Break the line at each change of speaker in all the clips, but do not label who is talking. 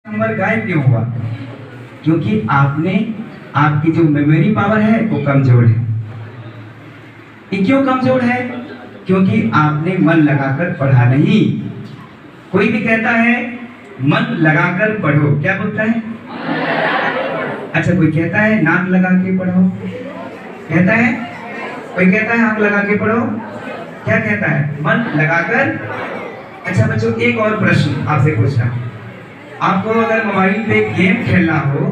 Number गायब क्यों हुआ? क्योंकि आपकी जो मेमोरी पावर है वो कमजोर है। ये क्यों कमजोर है? क्योंकि आपने मन लगाकर पढ़ा नहीं। कोई भी कहता है मन लगाकर पढ़ो, क्या बोलता है? अच्छा, कोई कहता है नाक लगा के पढ़ो, कहता है? कोई कहता है आंख लगा के पढ़ो, क्या कहता है? मन लगाकर। अच्छा बच्चों, एक और प्रश्न आपसे पूछना, आपको अगर मोबाइल पे गेम खेलना हो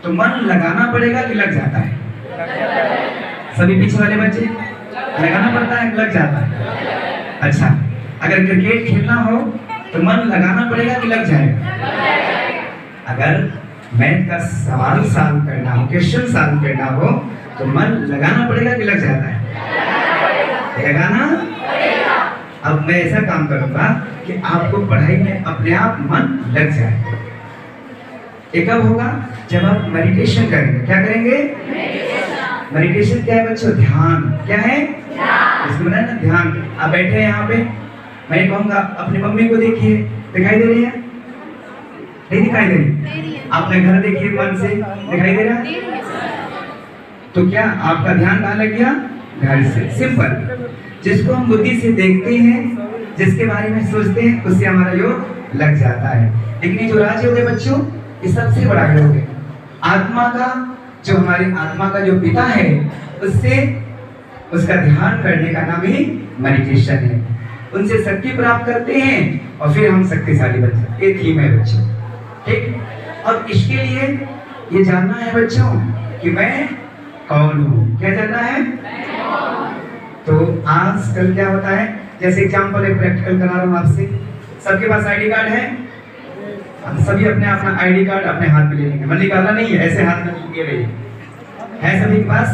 तो मन लगाना पड़ेगा कि लग जाता है? सभी पीछे वाले बच्चे, लगाना पड़ता है, लग जाता है? अच्छा, अगर क्रिकेट खेलना हो तो मन लगाना पड़ेगा कि लग जाएगा? अगर मैथ का सवाल सॉल्व करना हो, क्वेश्चन सॉल्व करना हो तो मन लगाना पड़ेगा कि लग जाता है? लगाना पड़ेगा। अब मैं ऐसा काम करूंगा कि आपको पढ़ाई में अपने आप मन लग जाए। ये कब होगा? जब आप मेडिटेशन करेंगे। क्या करेंगे? मेडिटेशन क्या है बच्चों? ध्यान। क्या है? इसमें ना ध्यान। आप बैठे हैं यहाँ पे, मैं कहूँगा अपनी मम्मी को देखिए, दिखाई दे रही है? नहीं दिखाई दे रही? अपने घर देखिए मन से, दिखाई दे रहा है? तो क्या आपका ध्यान कहाँ लग गया? घर से। सिंपल। जिसको हम बुद्धि से देखते हैं, जिसके बारे में सोचते हैं, उससे हमारा योग लग जाता है। लेकिन ये जो राजयोग है बच्चों, ये सबसे बड़ा योग है। आत्मा का जो हमारी आत्मा का जो पिता है, उससे उसका ध्यान करने का नाम ही मेडिटेशन है। उनसे शक्ति प्राप्त करते हैं और फिर हम शक्तिशाली बनते हैं। ये थीम है बच्चों, ठीक? अब इसके लिए ये जानना है बच्चों कि मैं कौन हूँ। क्या जानना है? तो आज कल क्या होता है, जैसे एग्जाम्पल एक प्रैक्टिकल करा रहा हूँ आपसे। सबके पास आईडी कार्ड है? सभी अपने अपना आईडी कार्ड अपने हाथ में ले लेंगे। मन निकालना नहीं है, ऐसे हाथ में लिए रहिए। है सभी के पास?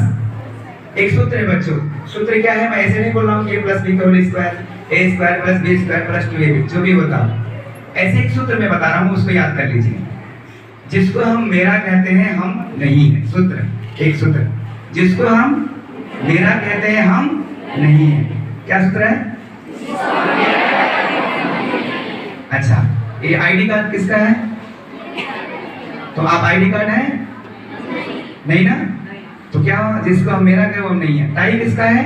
एक सूत्र है बच्चों। सूत्र क्या है? मैं ऐसे नहीं बोल रहा हूँ कि a + b whole square, a square + b square + 2ab, जो भी होता ऐसे एक सूत्र मैं बता रहा हूँ, उसको याद कर लीजिए। जिसको हम मेरा कहते हैं, हम नहीं है। सूत्र, एक सूत्र। जिसको हम मेरा कहते हैं, हम नहीं है। क्या सूत्र है? अच्छा, ये आईडी कार्ड किसका है? तो आप आईडी कार्ड है? नहीं ना? तो क्या जिसको हम मेरा कहते हैं वो नहीं है। टाई किसका है?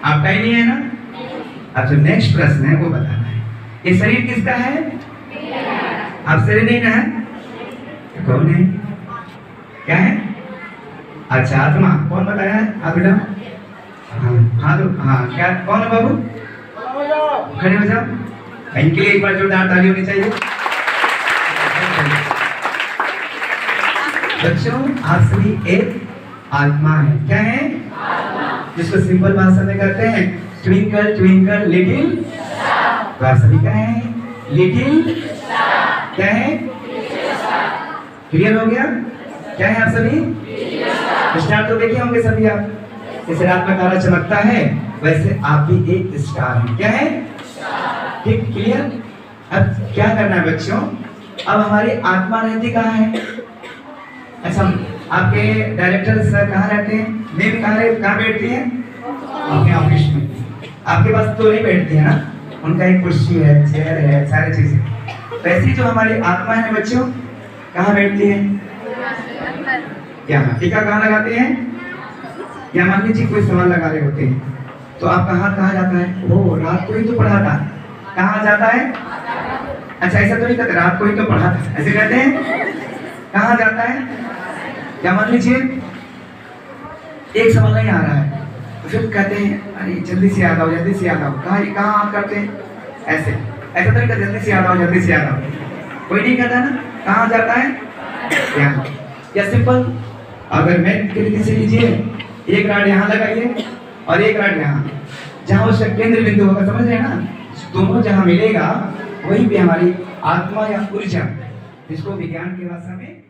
आप टाई नहीं है ना? अब जो नेक्स्ट प्रश्न है वो बताना है। ये शरीर किसका है? आप शरीर नहीं ना है? कौन है? क्या है? अच्छा, आत्मा। कौन बताया है? आप बेटा? हाँ तो हाँ, क्या कौन है बाबू? खड़े हो जाओ। इनके लिए एक बार जोरदार ताली होनी चाहिए। बच्चों, आप सभी एक आत्मा है। क्या है? जिसको सिंपल भाषा में कहते हैं ट्विंकल ट्विंकल लिटिल। तो आप सभी क्या है? लिटिल क्या है? क्लियर हो गया? क्या है आप सभी? स्टार तो देखे होंगे सभी आप। जैसे रात में तारा चमकता है, वैसे आप भी एक स्टार हैं। क्या है? ठीक, क्लियर? अब क्या करना है बच्चों? अब हमारी आत्मा रहती कहाँ है? अच्छा, आपके डायरेक्टर सर कहाँ रहते हैं? मैम कहाँ बैठती हैं? अपने ऑफिस में। आपके पास तो नहीं बैठती है ना? उनका एक कुर्सी है, चेयर है, सारी चीजें। वैसे जो हमारी आत्मा है बच्चों, कहाँ बैठती है? यहाँ। टीका कहाँ लगाते हैं? या मान लीजिए कोई सवाल लगा रहे होते हैं तो आपका हाथ कहाँ जाता है? वो रात को ही तो पढ़ा था। कहाँ जाता है? अच्छा, ऐसा तो नहीं कहते रात को ही तो पढ़ा था, ऐसे कहते हैं? कहाँ जाता है? या मान लीजिए एक सवाल नहीं आ रहा है तो फिर कहते हैं अरे जल्दी से याद आओ, जल्दी से याद आओ। कहाँ आप करते हैं? ऐसे। ऐसा तो नहीं कहते जल्दी से याद आओ, जल्दी से याद आओ। कोई नहीं कहता ना? कहाँ जाता है? यहाँ। या सिंपल, अगर मैथ के रीति से लीजिए, एक राड यहाँ लगाइए और एक राड यहाँ, जहाँ उसका केंद्र बिंदु होगा, समझ रहे हैं ना? दोनों जहाँ मिलेगा वहीं पे हमारी आत्मा या ऊर्जा, जिसको विज्ञान की भाषा में